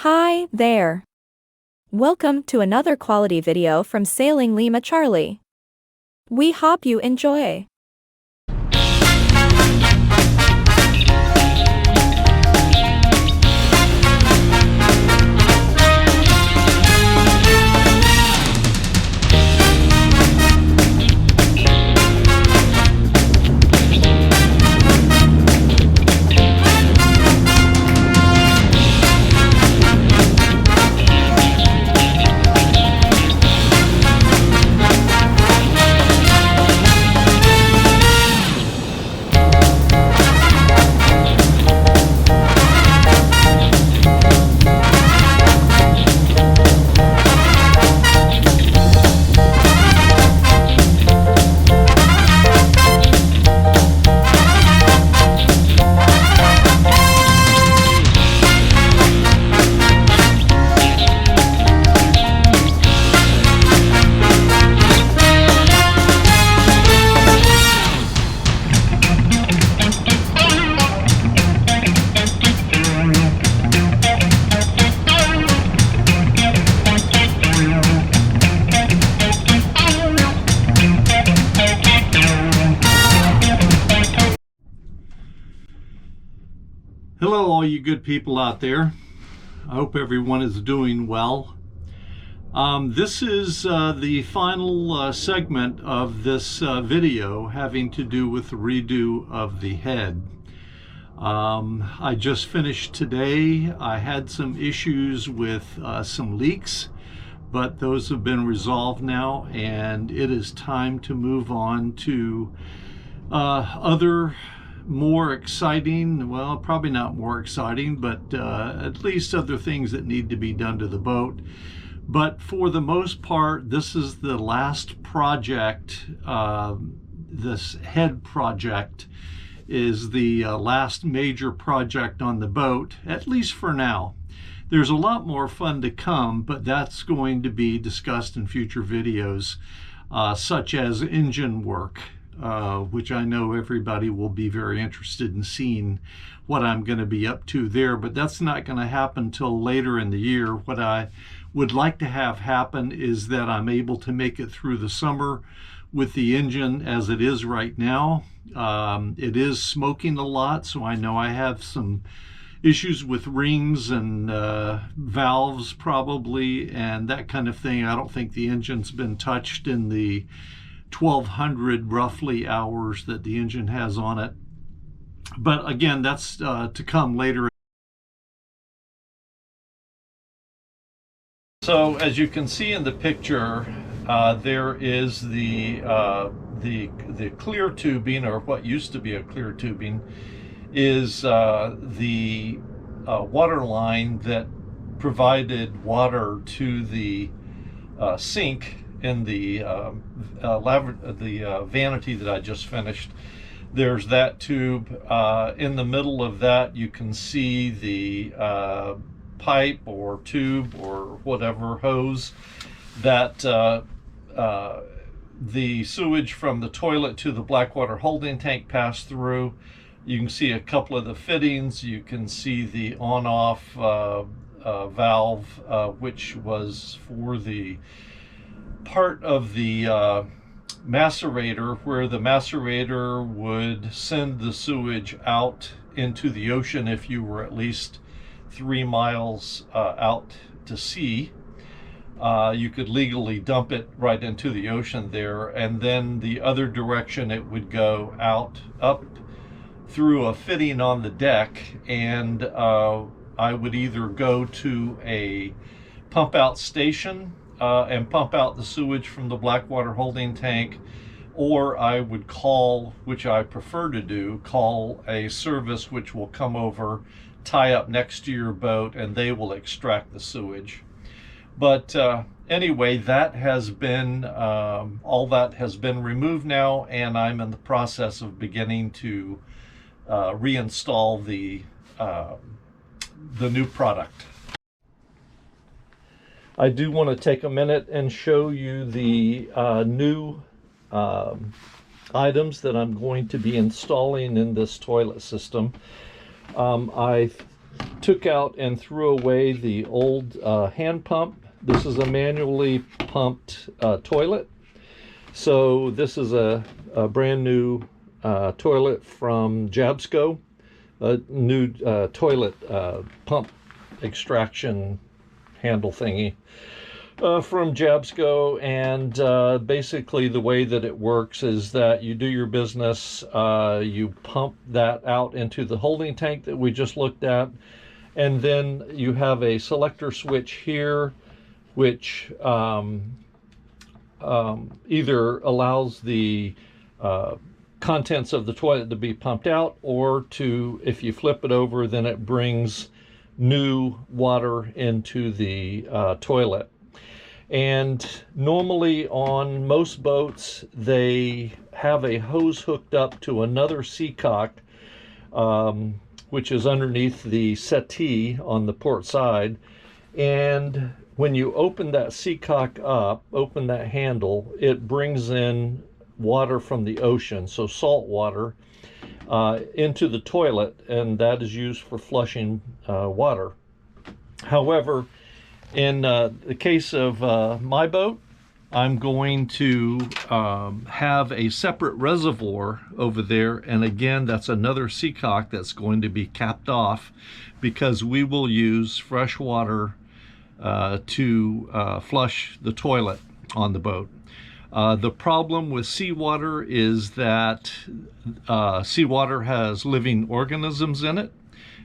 Hi there. Welcome to another quality video from Sailing Lima Charlie. We hope you enjoy. Hello, all you good people out there. I hope everyone is doing well. This is the final segment of this video having to do with the redo of the head. I just finished today. I had some issues with some leaks, but those have been resolved now, and it is time to move on to other more exciting, well, probably not more exciting, but at least other things that need to be done to the boat. But for the most part, this is the last project. This head project is the last major project on the boat, at least for now. There's a lot more fun to come, but that's going to be discussed in future videos, such as engine work. Which I know everybody will be very interested in seeing what I'm going to be up to there, but that's not going to happen till later in the year. What I would like to have happen is that I'm able to make it through the summer with the engine as it is right now. It is smoking a lot, so I know I have some issues with rings and valves probably, and that kind of thing. I don't think the engine's been touched in the 1,200 roughly hours that the engine has on it. But again, that's to come later. So as you can see in the picture, there is the clear tubing, or what used to be a clear tubing, is the water line that provided water to the sink in the vanity that I just finished. There's that tube. In the middle of that, you can see the pipe or tube or whatever hose that the sewage from the toilet to the Blackwater holding tank passed through. You can see a couple of the fittings. You can see the on-off valve, which was for the part of the macerator, where the macerator would send the sewage out into the ocean if you were at least 3 miles out to sea. You could legally dump it right into the ocean there, and then the other direction it would go out up through a fitting on the deck, and I would either go to a pump out station and pump out the sewage from the Blackwater holding tank, or I would call, which I prefer to do, call a service which will come over, tie up next to your boat, and they will extract the sewage. But anyway, that has been, all that has been removed now, and I'm in the process of beginning to reinstall the new product. I do want to take a minute and show you the new items that I'm going to be installing in this toilet system. I took out and threw away the old hand pump. This is a manually pumped toilet. So this is a brand new toilet from Jabsco, a new toilet pump extraction handle thingy from Jabsco. And basically the way that it works is that you do your business, you pump that out into the holding tank that we just looked at, and then you have a selector switch here which either allows the contents of the toilet to be pumped out, or to, if you flip it over, then it brings new water into the toilet. And normally on most boats, they have a hose hooked up to another seacock, which is underneath the settee on the port side. And when you open that seacock up, open that handle, it brings in water from the ocean, so salt water, into the toilet, and that is used for flushing water. However, in the case of my boat, I'm going to have a separate reservoir over there, and again, that's another seacock that's going to be capped off, because we will use fresh water to flush the toilet on the boat. The problem with seawater is that seawater has living organisms in it,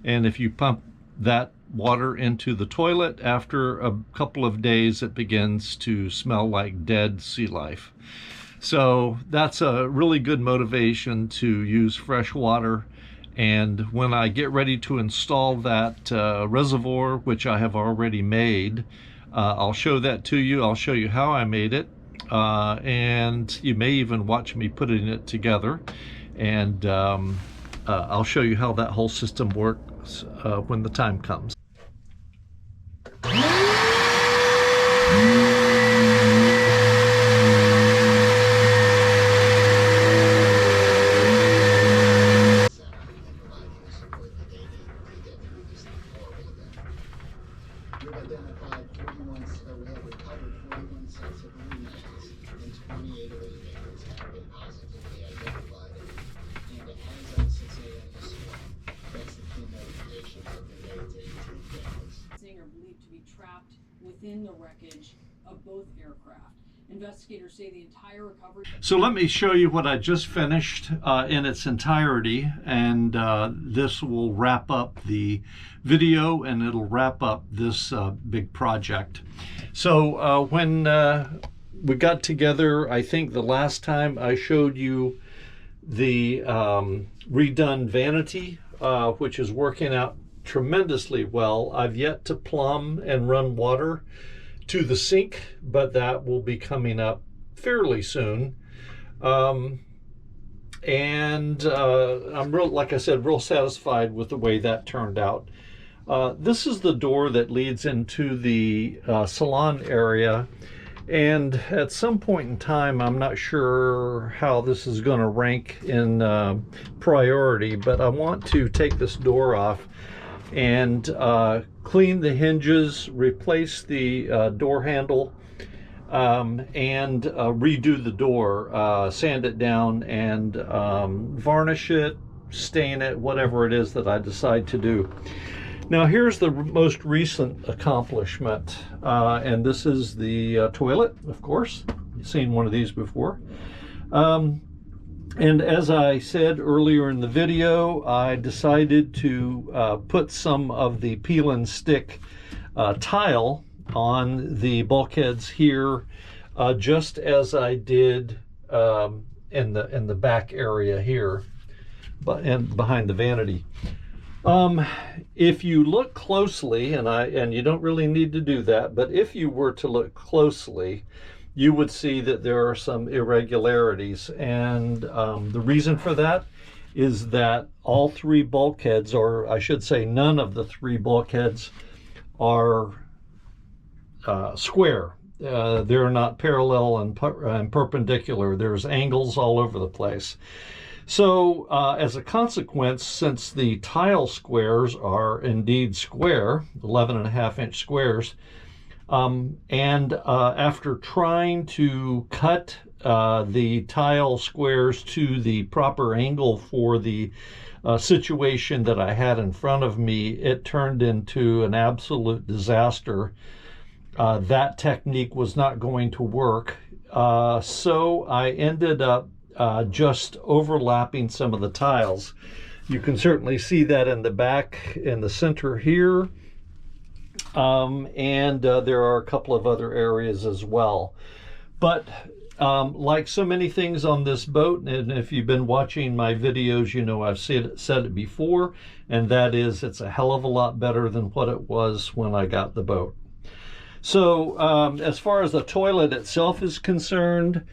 and if you pump that water into the toilet, after a couple of days it begins to smell like dead sea life. So that's a really good motivation to use fresh water. And when I get ready to install that reservoir, which I have already made, I'll show that to you. I'll show you how I made it, and you may even watch me putting it together. And I'll show you how that whole system works when the time comes. We've identified 41, we have recovered 41 sets of marine matches, and 28 of those victims have been positively identified. And as of 6 a.m. this morning, that's the key notification have been made to 18 families. Are believed to be trapped within the wreckage of both aircraft. Investigators say the entire recovery... So let me show you what I just finished in its entirety, and this will wrap up the video, and it'll wrap up this big project. So when we got together, I think the last time I showed you the redone vanity, which is working out tremendously well. I've yet to plumb and run water to the sink, but that will be coming up fairly soon. I'm like I said, real satisfied with the way that turned out. This is the door that leads into the salon area, and at some point in time, I'm not sure how this is going to rank in priority, but I want to take this door off and clean the hinges, replace the door handle, and redo the door, sand it down, and varnish it, stain it, whatever it is that I decide to do. Now here's the most recent accomplishment, and this is the toilet, of course. You've seen one of these before. And as I said earlier in the video, I decided to put some of the peel and stick tile on the bulkheads here, just as I did in the back area here, and behind the vanity. If you look closely, and you don't really need to do that, but if you were to look closely, you would see that there are some irregularities, and the reason for that is that all three bulkheads, or I should say none of the three bulkheads, are square. They're not parallel and perpendicular. There's angles all over the place. So as a consequence, since the tile squares are indeed square, 11.5-inch squares, and after trying to cut the tile squares to the proper angle for the situation that I had in front of me, it turned into an absolute disaster. That technique was not going to work. So I ended up just overlapping some of the tiles. You can certainly see that in the back, in the center here. And there are a couple of other areas as well. But like so many things on this boat, and if you've been watching my videos, you know I've said it before, and that is it's a hell of a lot better than what it was when I got the boat. So as far as the toilet itself is concerned,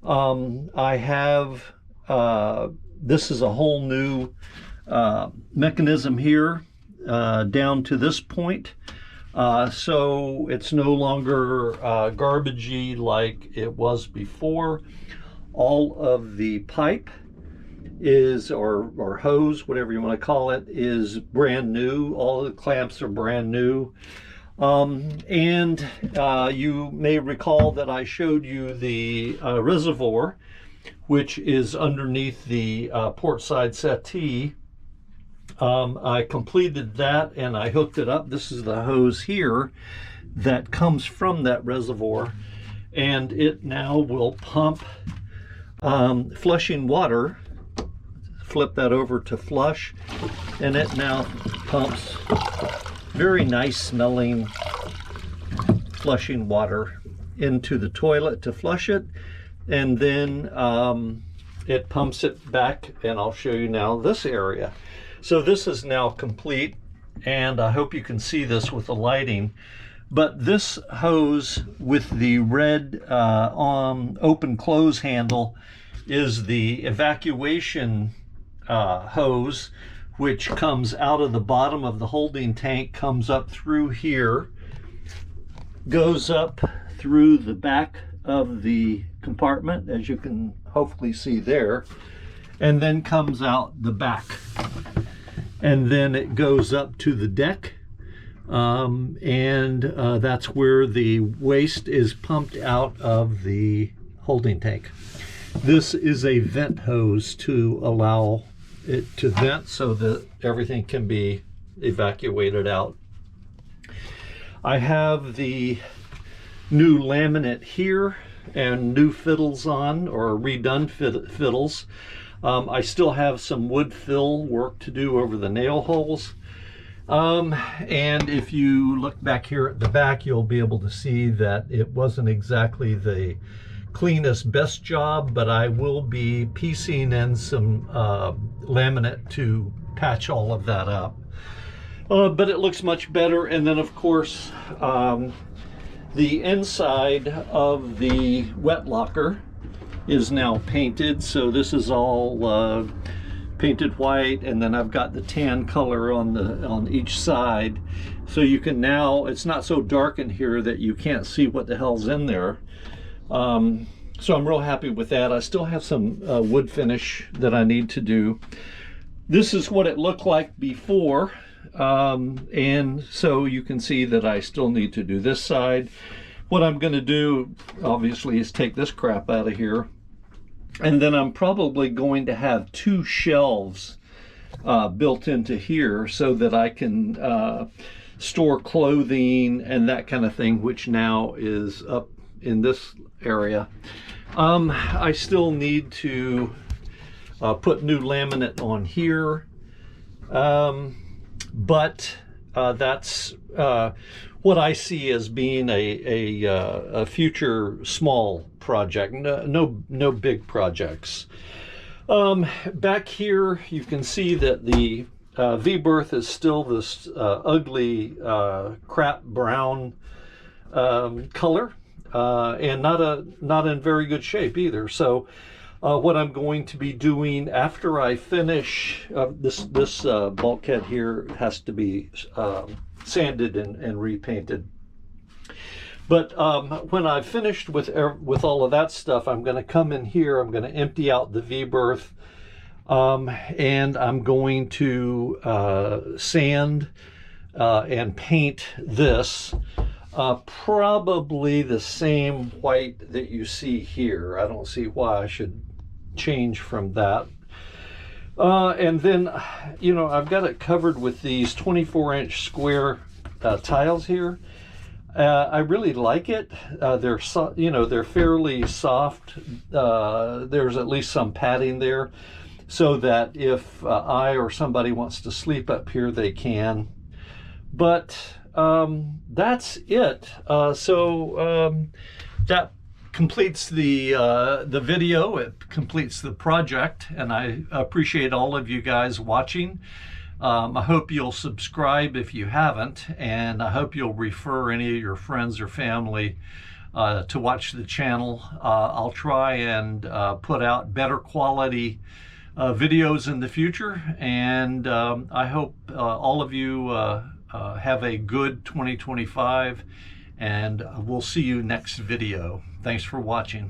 I have, this is a whole new mechanism here down to this point. So it's no longer garbagey like it was before. All of the pipe is, or hose, whatever you want to call it, is brand new. All the clamps are brand new. And you may recall that I showed you the reservoir, which is underneath the port side settee. I completed that and I hooked it up. This is the hose here that comes from that reservoir, and it now will pump flushing water. Flip that over to flush, and it now pumps very nice smelling flushing water into the toilet to flush it, and then it pumps it back, and I'll show you now this area. So this is now complete, and I hope you can see this with the lighting, but this hose with the red open close handle is the evacuation hose, which comes out of the bottom of the holding tank, comes up through here, goes up through the back of the compartment, as you can hopefully see there, and then comes out the back. And then it goes up to the deck, and that's where the waste is pumped out of the holding tank. This is a vent hose to allow it to vent so that everything can be evacuated out. I have the new laminate here and new fiddles on, or redone fiddles. I still have some wood fill work to do over the nail holes. And if you look back here at the back, you'll be able to see that it wasn't exactly the cleanest, best job, but I will be piecing in some laminate to patch all of that up. But it looks much better. And then of course, the inside of the wet locker is now painted. So this is all painted white, and then I've got the tan color on each side. So you can now, it's not so dark in here that you can't see what the hell's in there. So I'm real happy with that. I still have some wood finish that I need to do. This is what it looked like before. And so you can see that I still need to do this side. What I'm going to do, obviously, is take this crap out of here. And then I'm probably going to have two shelves built into here so that I can store clothing and that kind of thing, which now is up in this area. I still need to put new laminate on here, but that's what I see as being a future small project. No big projects. Back here you can see that the V-berth is still this ugly crap brown color, and not in very good shape either. So what I'm going to be doing after I finish this bulkhead here has to be sanded and repainted. But when I've finished with all of that stuff, I'm going to come in here, I'm going to empty out the V-berth, And I'm going to sand and paint this probably the same white that you see here. I don't see why I should change from that. And then, you know, I've got it covered with these 24-inch square tiles here. I really like it. They're they're fairly soft. There's at least some padding there, so that if I or somebody wants to sleep up here, they can. But that's it. That completes the video. It completes the project, and I appreciate all of you guys watching. I hope you'll subscribe if you haven't, and I hope you'll refer any of your friends or family to watch the channel. I'll try and put out better quality videos in the future, and I hope all of you have a good 2025, and we'll see you next video. Thanks for watching.